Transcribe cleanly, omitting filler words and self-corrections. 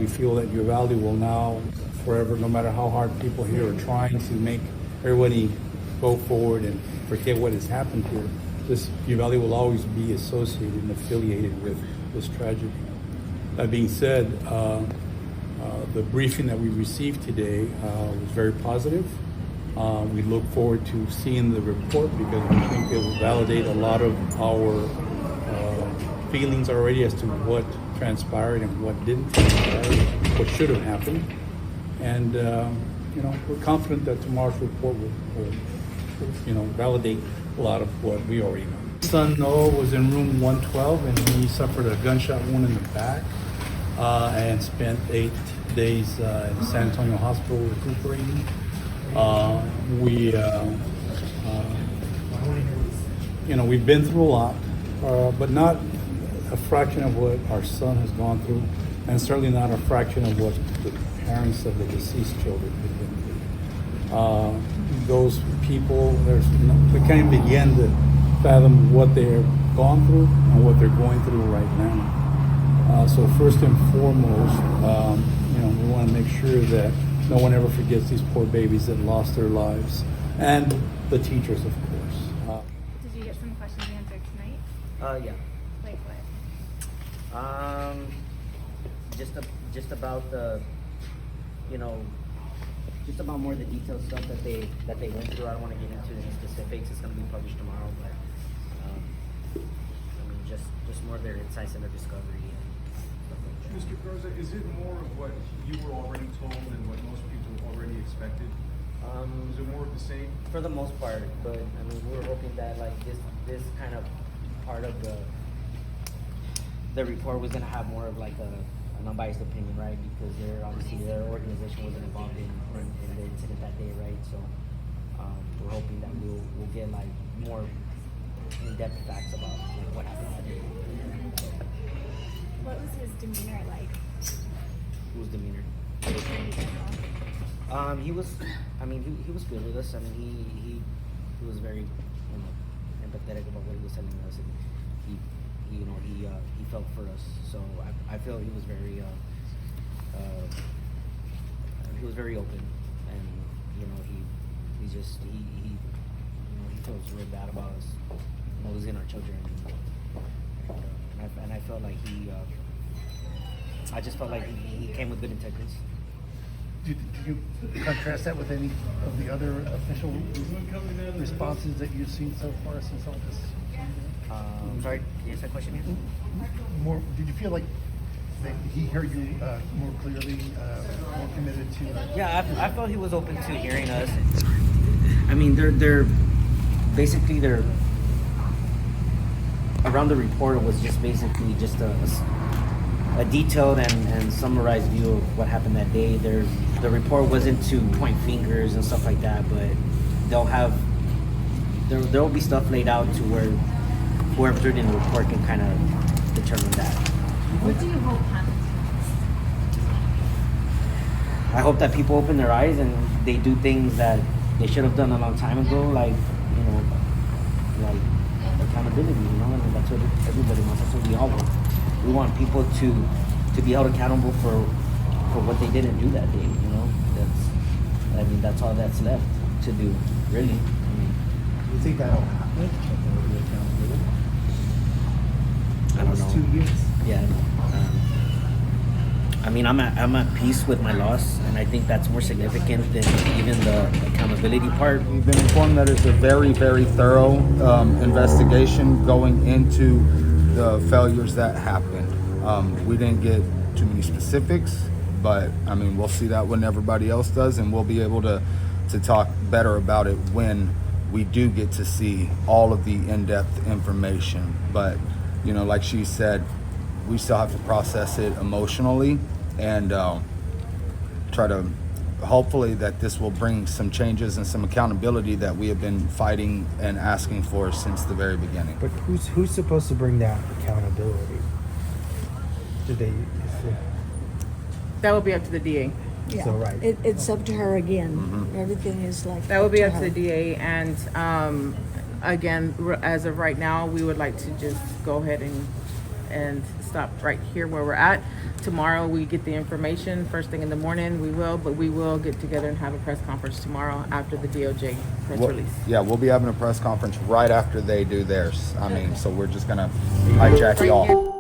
We feel that Uvalde will now forever, no matter how hard people here are trying to make everybody go forward and forget what has happened here, this Uvalde will always be associated and affiliated with this tragedy. That being said, the briefing that we received today was very positive. We look forward to seeing the report because we think it will validate a lot of our feelings already as to what transpired and what didn't transpire, what should have happened. And, we're confident that tomorrow's report will validate a lot of what we already know. Son Noah was in room 112 and he suffered a gunshot wound in the back and spent 8 days in the San Antonio hospital recuperating. We've been through a lot, but not a fraction of what our son has gone through, and certainly not a fraction of what the parents of the deceased children have been through. Those people, we can't even begin to fathom what they've gone through and what they're going through right now. So first and foremost, we want to make sure that no one ever forgets these poor babies that lost their lives, and the teachers, of course. Did you get some questions answered tonight? Yeah. Like what? Just about the, just about more of the detailed stuff that they went through. I don't want to get into any specifics. It's going to be published tomorrow, but just more of their insights and their discovery and stuff like that. Mr. Garza, is it more of what you were already told and what most people already expected? Is it more of the same? For the most part, but we were hoping that like this kind of part of the report was going to have more of like an unbiased opinion, right? Because their organization wasn't involved in the incident that day, right? So we're hoping that we'll get like more in-depth facts about what happened that day. What was his demeanor like? Whose demeanor? He was good with us. He was very empathetic about what he was telling us, and he felt for us. So I feel he was very open, and he feels real bad about us losing our children, and I felt like I just felt like he came with good intentions. Did you contrast that with any of the other official responses that you've seen so far since all this? Sorry, can you answer that question again? More, did you feel like that he heard you more clearly, more committed to? Yeah, I felt he was open to hearing us. They're basically around the report was just basically just a detailed and summarized view of what happened that day. The report wasn't to point fingers and stuff like that, but there'll be stuff laid out to where whoever's reading the report can kind of determine that. What do you hope happens next? I hope that people open their eyes and they do things that they should have done a long time ago, like accountability, and that's what everybody wants. That's what we all want. We want people to be held accountable for what they didn't do that day. That's all that's left to do, really. You think that'll happen? I don't know. 2 years. Yeah. I'm at peace with my loss, and I think that's more significant than even the accountability part. We've been informed that it's a very, very thorough investigation going into the failures that happened. We didn't get too many specifics, but we'll see that when everybody else does, and we'll be able to talk better about it when we do get to see all of the in-depth information. But like she said, we still have to process it emotionally and try to hopefully that this will bring some changes and some accountability that we have been fighting and asking for since the very beginning. But who's supposed to bring that accountability? That would be up to the DA. Yeah, So, right. It's up to her again. Everything is like. That would be up to her. the DA, and again, as of right now, we would like to just go ahead and stop right here where we're at. Tomorrow we get the information, first thing in the morning we will get together and have a press conference tomorrow after the DOJ press release. Yeah, we'll be having a press conference right after they do theirs. I mean, so we're just gonna hijack Right y'all. here.